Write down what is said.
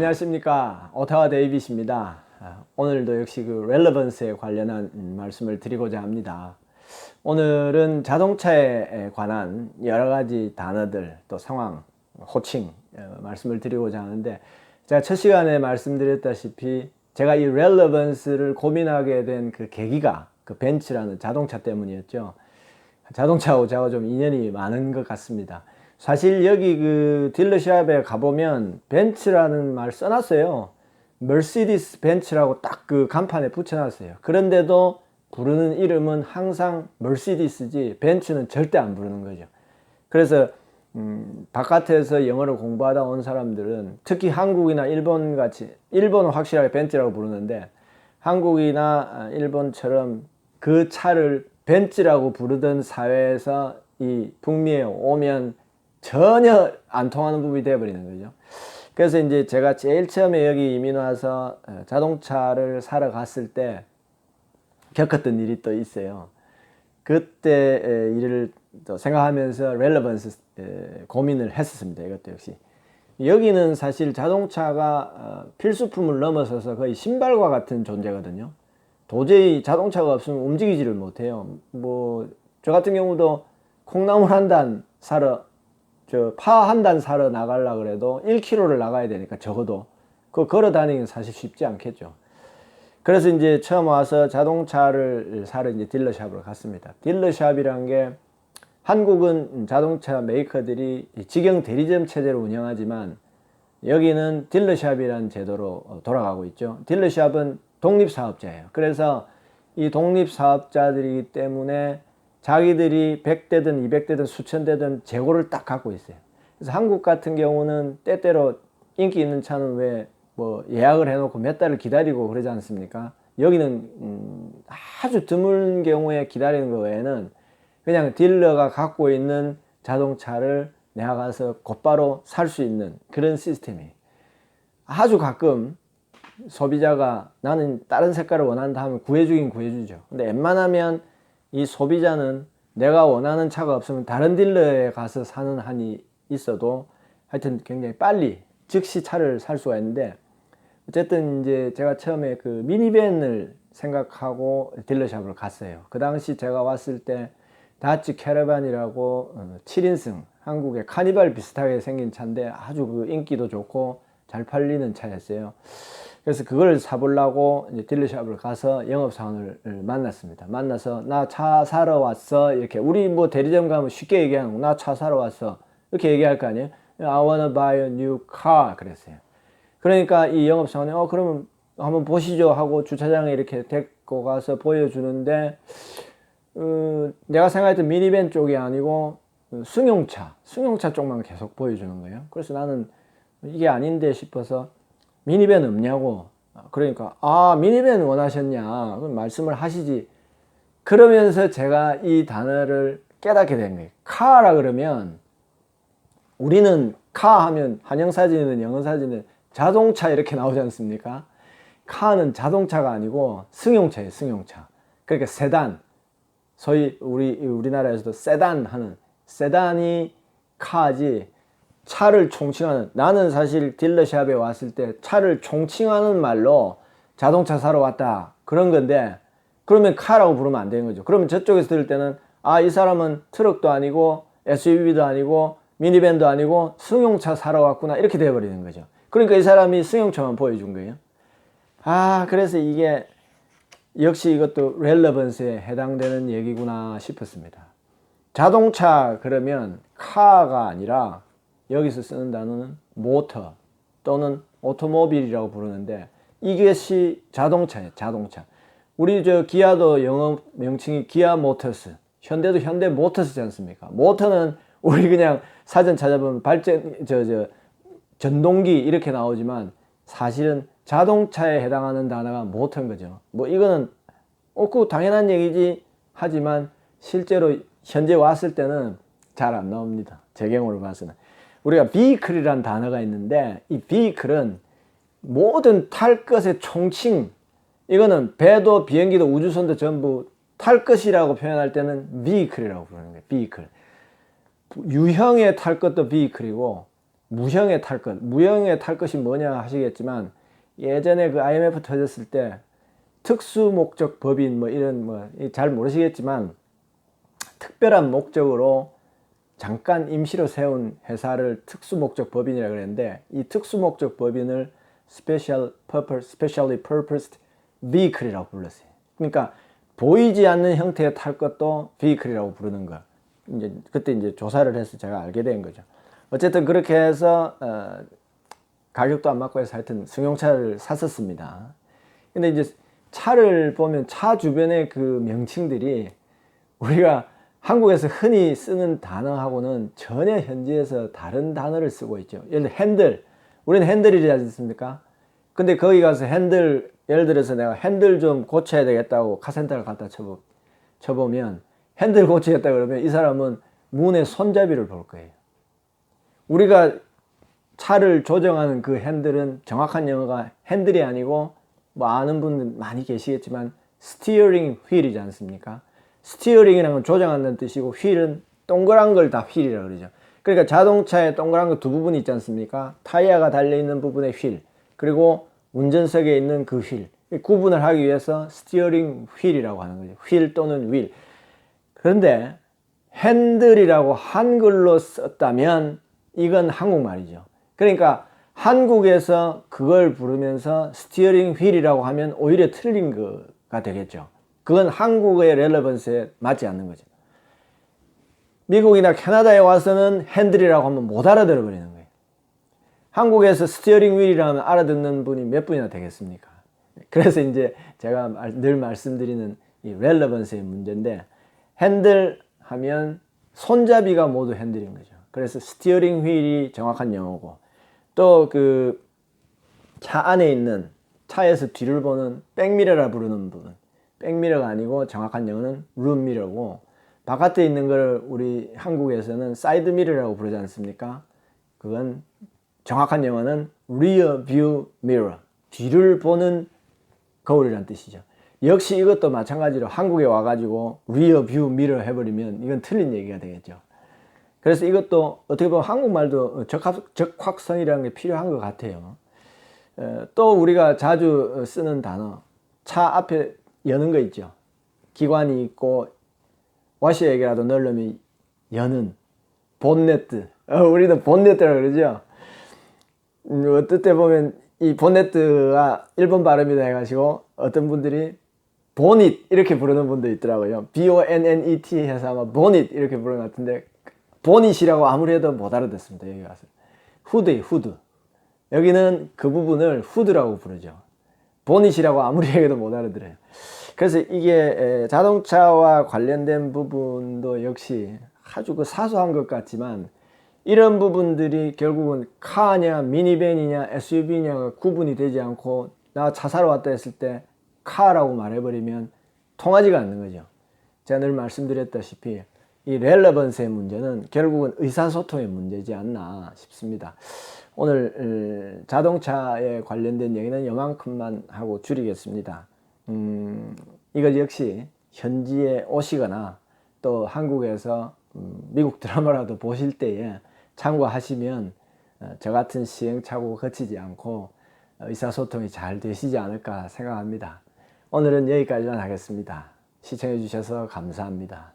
안녕하십니까. 오타와 데이빗입니다. 오늘도 역시 그 렐러번스에 관련한 말씀을 드리고자 합니다. 오늘은 자동차에 관한 여러 가지 단어들, 또 상황, 호칭 말씀을 드리고자 하는데, 제가 첫 시간에 말씀드렸다시피 제가 이 렐러번스를 고민하게 된 그 계기가 그 벤츠라는 자동차 때문이었죠. 자동차하고 제가 좀 인연이 많은 것 같습니다. 사실 여기 그 딜러샵에 가보면 벤츠라는 말 써놨어요. 머시디스 벤츠라고 딱 그 간판에 붙여놨어요. 그런데도 부르는 이름은 항상 머시디스지 벤츠는 절대 안 부르는 거죠. 그래서 바깥에서 영어를 공부하다 온 사람들은 특히 한국이나 일본 같이, 일본은 확실하게 벤츠라고 부르는데 한국이나 일본처럼 그 차를 벤츠라고 부르던 사회에서 이 북미에 오면 전혀 안 통하는 부분이 되어버리는 거죠. 그래서 이제 제가 제일 처음에 여기 이민 와서 자동차를 사러 갔을 때 겪었던 일이 또 있어요. 그때 일을 또 생각하면서 렐러번스 고민을 했었습니다. 이것도 역시. 여기는 사실 자동차가 필수품을 넘어서서 거의 신발과 같은 존재거든요. 도저히 자동차가 없으면 움직이지를 못해요. 뭐 저 같은 경우도 콩나물 한 단 사러, 파 한 단 사러 나가려고 그래도 1km를 나가야 되니까 적어도 그거 걸어 다니기는 사실 쉽지 않겠죠. 그래서 이제 처음 와서 자동차를 사러 이제 딜러샵으로 갔습니다. 딜러샵이란 게 한국은 자동차 메이커들이 직영 대리점 체제로 운영하지만 여기는 딜러샵이라는 제도로 돌아가고 있죠. 딜러샵은 독립사업자예요. 그래서 이 독립사업자들이기 때문에 자기들이 100대든 200대든 수천 대든 재고를 딱 갖고 있어요. 그래서 한국 같은 경우는 때때로 인기 있는 차는 왜 뭐 예약을 해놓고 몇 달을 기다리고 그러지 않습니까? 여기는 아주 드문 경우에 기다리는 거 외에는 그냥 딜러가 갖고 있는 자동차를 내가 가서 곧바로 살 수 있는 그런 시스템이에요. 아주 가끔 소비자가 나는 다른 색깔을 원한다 하면 구해주긴 구해주죠. 근데 웬만하면 이 소비자는 내가 원하는 차가 없으면 다른 딜러에 가서 사는 한이 있어도 하여튼 굉장히 빨리 즉시 차를 살 수가 있는데, 어쨌든 이제 제가 처음에 그 미니밴을 생각하고 딜러샵을 갔어요. 그 당시 제가 왔을 때 다치 캐러반이라고 7인승 한국의 카니발 비슷하게 생긴 차인데 아주 그 인기도 좋고 잘 팔리는 차였어요. 그래서 그걸 사보려고 이제 딜러샵을 가서 영업사원을 만났습니다. 만나서 나 차 사러 왔어, 이렇게. 우리 뭐 대리점 가면 쉽게 얘기하는 거, 나 차 사러 왔어 이렇게 얘기할 거 아니에요. I wanna buy a new car 그랬어요. 그러니까 이 영업사원이 그러면 한번 보시죠 하고 주차장에 이렇게 데리고 가서 보여주는데 내가 생각했던 미니밴 쪽이 아니고 승용차 쪽만 계속 보여주는 거예요. 그래서 나는 이게 아닌데 싶어서 미니밴 없냐고. 그러니까 미니밴 원하셨냐 그럼 말씀을 하시지. 그러면서 제가 이 단어를 깨닫게 된 거예요. 카라 그러면 우리는 카 하면 한영사진이든 영어사진이든 자동차 이렇게 나오지 않습니까? 카는 자동차가 아니고 승용차예요. 승용차. 그러니까 세단, 소위 우리나라에서도 세단 하는, 세단이 카지. 차를 총칭하는, 나는 사실 딜러샵에 왔을 때 차를 총칭하는 말로 자동차 사러 왔다 그런 건데, 그러면 카라고 부르면 안 되는 거죠. 그러면 저쪽에서 들을 때는 이 사람은 트럭도 아니고 SUV도 아니고 미니밴도 아니고 승용차 사러 왔구나 이렇게 돼버리는 거죠. 그러니까 이 사람이 승용차만 보여준 거예요. 그래서 이게 역시 이것도 렐러번스에 해당되는 얘기구나 싶었습니다. 자동차 그러면 카가 아니라 여기서 쓰는 단어는 모터 또는 오토모빌이라고 부르는데 이것이 자동차예요. 자동차. 우리 기아도 영어 명칭이 기아 모터스, 현대도 현대 모터스지 않습니까? 모터는 우리 그냥 사전 찾아보면 전동기 이렇게 나오지만 사실은 자동차에 해당하는 단어가 모터인 거죠. 뭐 이거는 그 당연한 얘기지 하지만 실제로 현재 왔을 때는 잘 안 나옵니다. 제 경우를 봐서는. 우리가 vehicle이라는 단어가 있는데 이 vehicle은 모든 탈 것의 총칭, 이거는 배도 비행기도 우주선도 전부 탈 것이라고 표현할 때는 vehicle이라고 부르는 거예요. vehicle. 유형의 탈 것도 vehicle이고 무형에 탈 것. 무형에 탈 것이 뭐냐 하시겠지만, 예전에 그 IMF 터졌을 때 특수 목적 법인 뭐 이런 뭐 잘 모르시겠지만, 특별한 목적으로 잠깐 임시로 세운 회사를 특수 목적 법인이라 그랬는데, 이 특수 목적 법인을 specially purposed vehicle이라고 불렀어요. 그러니까 보이지 않는 형태의 탈 것도 vehicle이라고 부르는 거. 이제 그때 이제 조사를 해서 제가 알게 된 거죠. 어쨌든 그렇게 해서 가격도 안 맞고 해서 하여튼 승용차를 샀었습니다. 근데 이제 차를 보면 차 주변의 그 명칭들이 우리가 한국에서 흔히 쓰는 단어하고는 전혀 현지에서 다른 단어를 쓰고 있죠. 예를 들어 핸들, 우리는 핸들이지 않습니까? 근데 거기 가서 핸들, 예를 들어서 내가 핸들 좀 고쳐야 되겠다고 카센터를 갖다 쳐보면 핸들 고치겠다 그러면 이 사람은 문의 손잡이를 볼 거예요. 우리가 차를 조정하는 그 핸들은 정확한 영어가 핸들이 아니고, 뭐 아는 분들 많이 계시겠지만 스티어링 휠이지 않습니까? 스티어링이라는 건 조정한다는 뜻이고, 휠은 동그란 걸 다 휠이라고 그러죠. 그러니까 자동차에 동그란 거 두 부분이 있지 않습니까? 타이어가 달려있는 부분의 휠, 그리고 운전석에 있는 그 휠. 구분을 하기 위해서 스티어링 휠이라고 하는 거죠. 휠 또는 휠. 그런데 핸들이라고 한글로 썼다면 이건 한국말이죠. 그러니까 한국에서 그걸 부르면서 스티어링 휠이라고 하면 오히려 틀린 거가 되겠죠. 그건 한국의 렐레번스에 맞지 않는 거죠. 미국이나 캐나다에 와서는 핸들이라고 하면 못 알아들어 버리는 거예요. 한국에서 스티어링 휠이라고 하면 알아듣는 분이 몇 분이나 되겠습니까? 그래서 이제 제가 늘 말씀드리는 이 렐레번스의 문제인데, 핸들 하면 손잡이가 모두 핸들인 거죠. 그래서 스티어링 휠이 정확한 영어고, 또 그 차 안에 있는, 차에서 뒤를 보는 백미러라 부르는 부분, 백미러가 아니고 정확한 영어는 룸미러고, 바깥에 있는 걸 우리 한국에서는 사이드미러라고 부르지 않습니까? 그건 정확한 영어는 rear view mirror, 뒤를 보는 거울이란 뜻이죠. 역시 이것도 마찬가지로 한국에 와가지고 rear view mirror 해버리면 이건 틀린 얘기가 되겠죠. 그래서 이것도 어떻게 보면 한국말도 적확성이라는 게 필요한 것 같아요. 또 우리가 자주 쓰는 단어, 차 앞에 여는 거 있죠. 기관이 있고 와시액이라도 넣으려면 여는 본네트. 우리는 본네트라고 그러죠. 어떨 때 보면 이 본네트가 일본 발음이다 해가지고 어떤 분들이 보닛 이렇게 부르는 분도 있더라고요. B-O-N-N-E-T 해서 아마 보닛 이렇게 부르는 것 같은데, 보닛이라고 아무리 해도 못 알아듣습니다. 여기 가서 후드예요, 후드. 여기는 그 부분을 후드라고 부르죠. 보닛이라고 아무리 해도 못 알아들어요. 그래서 이게 자동차와 관련된 부분도 역시 아주 그 사소한 것 같지만, 이런 부분들이 결국은 카냐, 미니밴이냐, SUV냐가 구분이 되지 않고 나 차 사러 왔다 했을 때 카라고 말해버리면 통하지가 않는 거죠. 제가 늘 말씀드렸다시피 이 렐레번스의 문제는 결국은 의사소통의 문제지 않나 싶습니다. 오늘 자동차에 관련된 얘기는 이만큼만 하고 줄이겠습니다. 이것 역시 현지에 오시거나 또 한국에서 미국 드라마라도 보실 때에 참고하시면 저 같은 시행착오 거치지 않고 의사소통이 잘 되시지 않을까 생각합니다. 오늘은 여기까지만 하겠습니다. 시청해 주셔서 감사합니다.